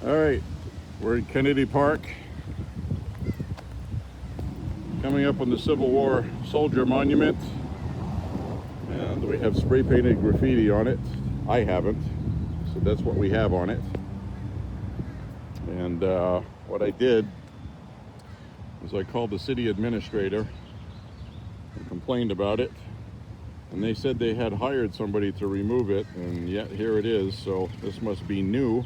All right, we're in Kennedy Park, coming up on the Civil War Soldier Monument, and we have spray painted graffiti on it. I haven't, so that's what we have on it. And what I did was I called the city administrator and complained about it, and they said they had hired somebody to remove it, and yet here it is. So this must be new.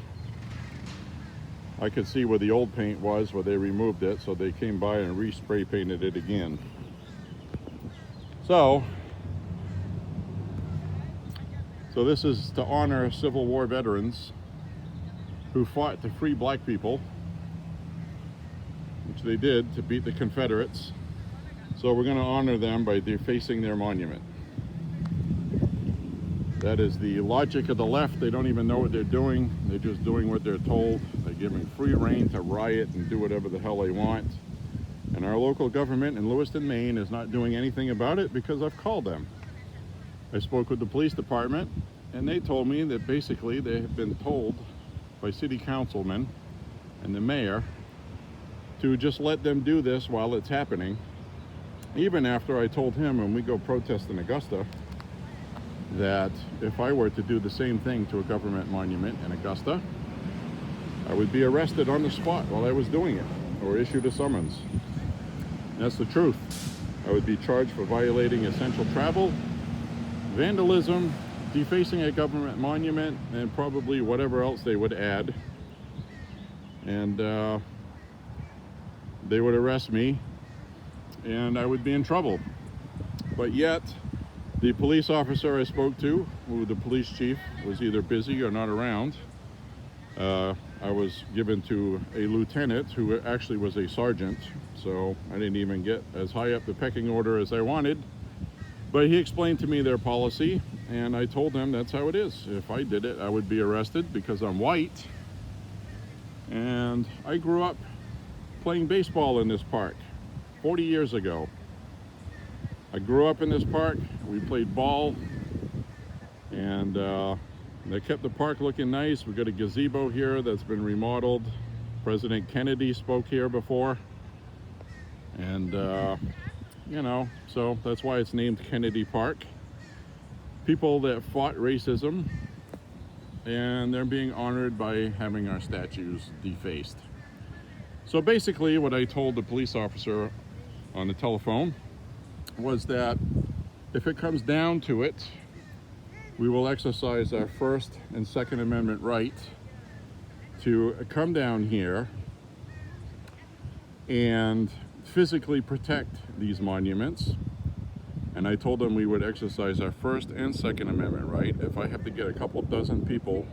I could see where the old paint was, where they removed it, so they came by and re-spray painted it again. So this is to honor Civil War veterans who fought to free black people, which they did to beat the Confederates. So we're going to honor them by defacing their monument. That is the logic of the left. They don't even know what they're doing. They're just doing what they're told. They're giving free rein to riot and do whatever the hell they want. And our local government in Lewiston, Maine is not doing anything about it because I've called them. I spoke with the police department, and they told me that basically they have been told by city councilmen and the mayor to just let them do this while it's happening. Even after I told him when we go protest in Augusta that if I were to do the same thing to a government monument in Augusta, I would be arrested on the spot while I was doing it, or issued a summons. And that's the truth. I would be charged for violating essential travel, vandalism, defacing a government monument, and probably whatever else they would add. And they would arrest me, and I would be in trouble. But yet, the police officer I spoke to, who the police chief was either busy or not around, I was given to a lieutenant who actually was a sergeant, so I didn't even get as high up the pecking order as I wanted. But he explained to me their policy, and I told them that's how it is. If I did it, I would be arrested because I'm white. And I grew up playing baseball in this park 40 years ago. I grew up in this park. We played ball, and they kept the park looking nice. We got a gazebo here that's been remodeled. President Kennedy spoke here before, and you know, so that's why it's named Kennedy Park. People that fought racism, and they're being honored by having our statues defaced. So basically what I told the police officer on the telephone was that if it comes down to it, we will exercise our First and Second Amendment right to come down here and physically protect these monuments. And I told them we would exercise our First and Second Amendment right if I have to get a couple dozen people,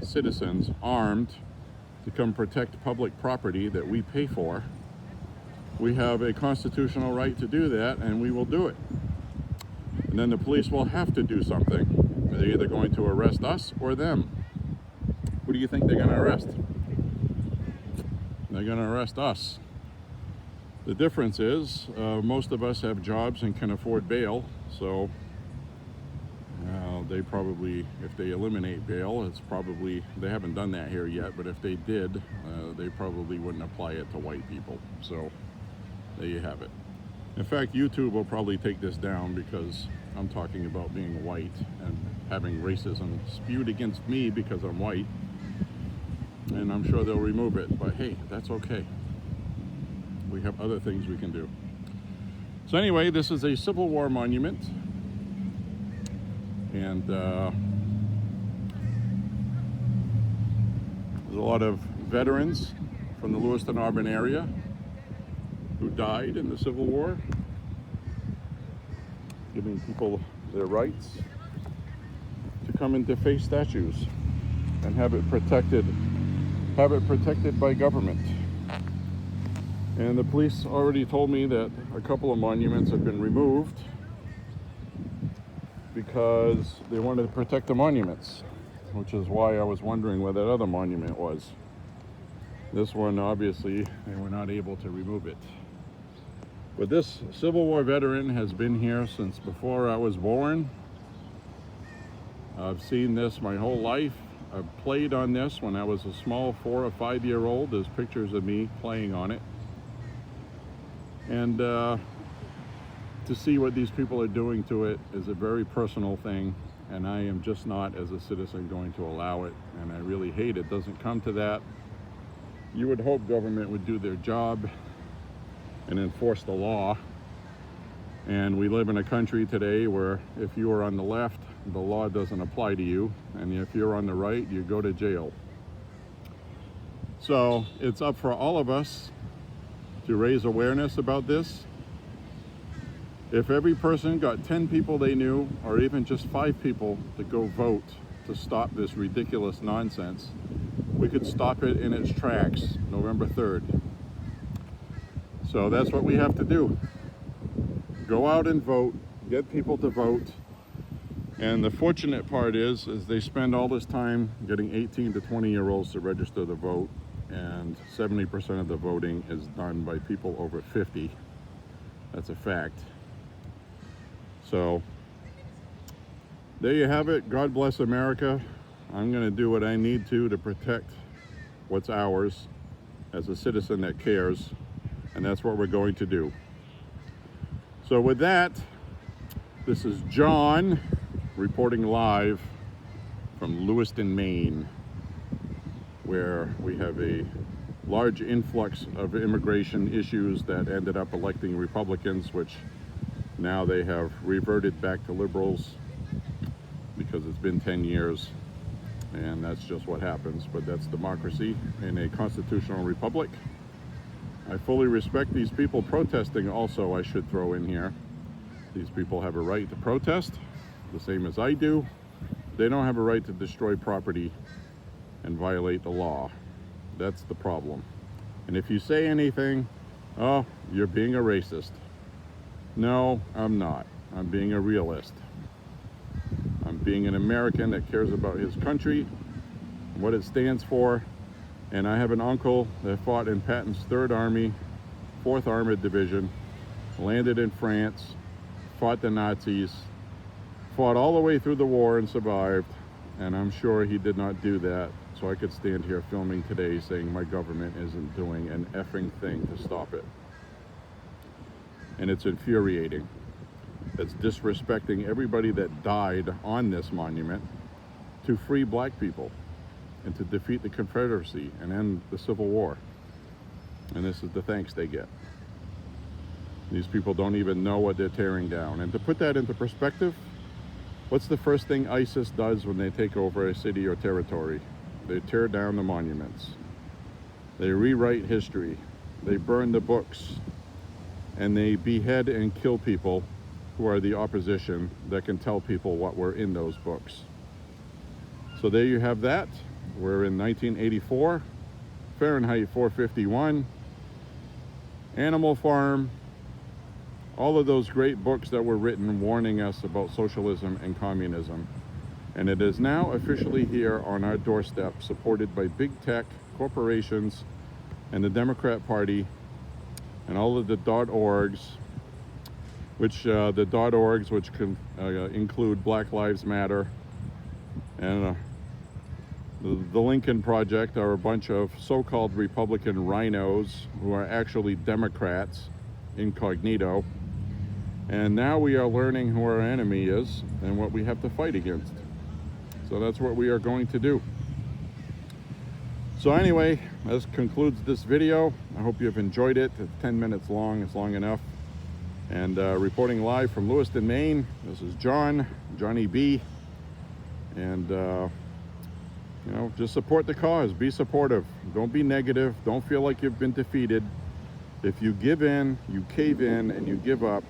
citizens, armed to come protect public property that we pay for. We have a constitutional right to do that, and we will do it. And then the police will have to do something. They're either going to arrest us or them. Who do you think they're going to arrest? They're going to arrest us. The difference is most of us have jobs and can afford bail, so they probably, if they eliminate bail, it's probably, they haven't done that here yet, but if they did, they probably wouldn't apply it to white people. So there you have it. In fact, YouTube will probably take this down because I'm talking about being white and having racism spewed against me because I'm white. And I'm sure they'll remove it, but hey, that's okay. We have other things we can do. So anyway, this is a Civil War monument. And there's a lot of veterans from the Lewiston Auburn area who died in the Civil War, giving people their rights to come and deface statues and have it protected by government. And the police already told me that a couple of monuments have been removed because they wanted to protect the monuments, which is why I was wondering where that other monument was. This one, obviously, they were not able to remove it. But this Civil War veteran has been here since before I was born. I've seen this my whole life, played on this when I was a small 4 or 5 year old. There's pictures of me playing on it. And to see what these people are doing to it is a very personal thing, and I am just not, as a citizen, going to allow it, and I really hate it. Doesn't come to that. You would hope government would do their job and enforce the law. And we live in a country today where if you are on the left, the law doesn't apply to you, and if you're on the right, you go to jail. So it's up for all of us to raise awareness about this. If every person got 10 people they knew, or even just 5 people, to go vote to stop this ridiculous nonsense, we could stop it in its tracks November 3rd. So that's what we have to do. Go out and vote, get people to vote. And the fortunate part is they spend all this time getting 18 to 20-year-olds to register to vote, and 70% of the voting is done by people over 50. That's a fact. So there you have it. God bless America. I'm going to do what I need to protect what's ours as a citizen that cares, and that's what we're going to do. So with that, this is John reporting live from Lewiston, Maine, where we have a large influx of immigration issues that ended up electing Republicans, which now they have reverted back to liberals because it's been 10 years, and that's just what happens. But that's democracy in a constitutional republic. I fully respect these people protesting also, I should throw in here. These people have a right to protest, the same as I do. They don't have a right to destroy property and violate the law. That's the problem. And if you say anything, oh, you're being a racist. No, I'm not. I'm being a realist. I'm being an American that cares about his country, what it stands for. And I have an uncle that fought in Patton's 3rd Army, 4th Armored Division, landed in France, fought the Nazis, fought all the way through the war and survived. And I'm sure he did not do that so I could stand here filming today saying my government isn't doing an effing thing to stop it. And it's infuriating. It's disrespecting everybody that died on this monument to free black people and to defeat the Confederacy and end the Civil War. And this is the thanks they get. These people don't even know what they're tearing down. And to put that into perspective, what's the first thing ISIS does when they take over a city or territory? They tear down the monuments. They rewrite history. They burn the books. And they behead and kill people who are the opposition that can tell people what were in those books. So there you have that. We're in 1984, Fahrenheit 451, Animal Farm, all of those great books that were written warning us about socialism and communism. And it is now officially here on our doorstep, supported by big tech, corporations, and the Democrat Party, and all of the .orgs, which can include Black Lives Matter, and the Lincoln Project are a bunch of so-called Republican rhinos who are actually Democrats incognito. And now we are learning who our enemy is and what we have to fight against. So that's what we are going to do. So anyway, this concludes this video. I hope you've enjoyed it. It's 10 minutes long, it's long enough. And reporting live from Lewiston, Maine, this is Johnny B. And you know, just support the cause, be supportive. Don't be negative, don't feel like you've been defeated. If you give in, you cave in, and you give up,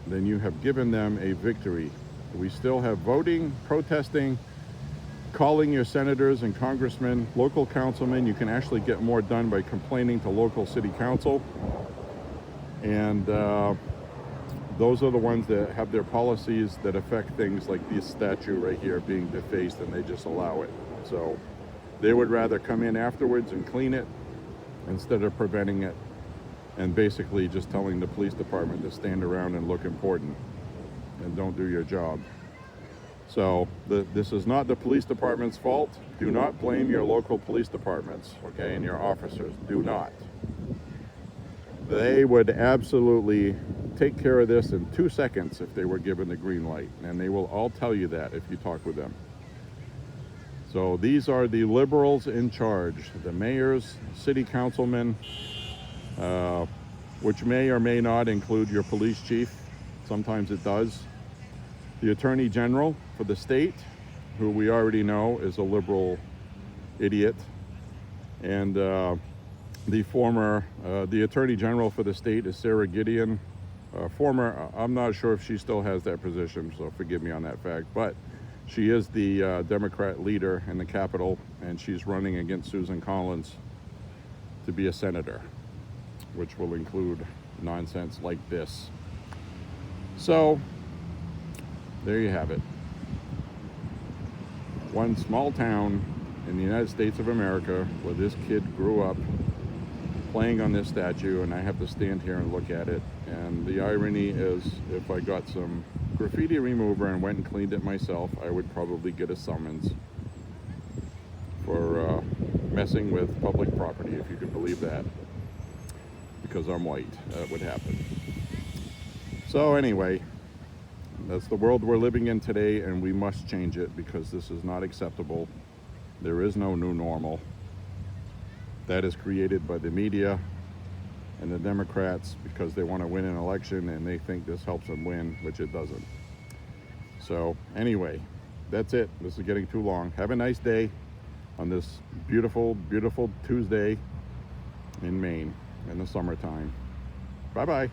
then you have given them a victory. We still have voting, protesting, calling your senators and congressmen, local councilmen. You can actually get more done by complaining to local city council. And those are the ones that have their policies that affect things like this statue right here being defaced, and they just allow it. So they would rather come in afterwards and clean it instead of preventing it and basically just telling the police department to stand around and look important and don't do your job. So this is not the police department's fault. Do not blame your local police departments, okay, and your officers. Do not. They would absolutely take care of this in 2 seconds if they were given the green light, and they will all tell you that if you talk with them. So these are the liberals in charge, the mayors, city councilmen, which may or may not include your police chief. Sometimes it does. The attorney general for the state, who we already know is a liberal idiot, and the attorney general for the state is Sarah Gideon, I'm not sure if she still has that position, so forgive me on that fact, but she is the Democrat leader in the Capitol, and she's running against Susan Collins to be a senator, which will include nonsense like this. So there you have it. One small town in the United States of America where this kid grew up playing on this statue, and I have to stand here and look at it. And the irony is, if I got some graffiti remover and went and cleaned it myself, I would probably get a summons for messing with public property, if you could believe that, because I'm white. That would happen. So anyway, that's the world we're living in today, and we must change it because this is not acceptable. There is no new normal. That is created by the media and the Democrats because they want to win an election and they think this helps them win, which it doesn't. So anyway, that's it. This is getting too long. Have a nice day on this beautiful, beautiful Tuesday in Maine in the summertime. Bye-bye.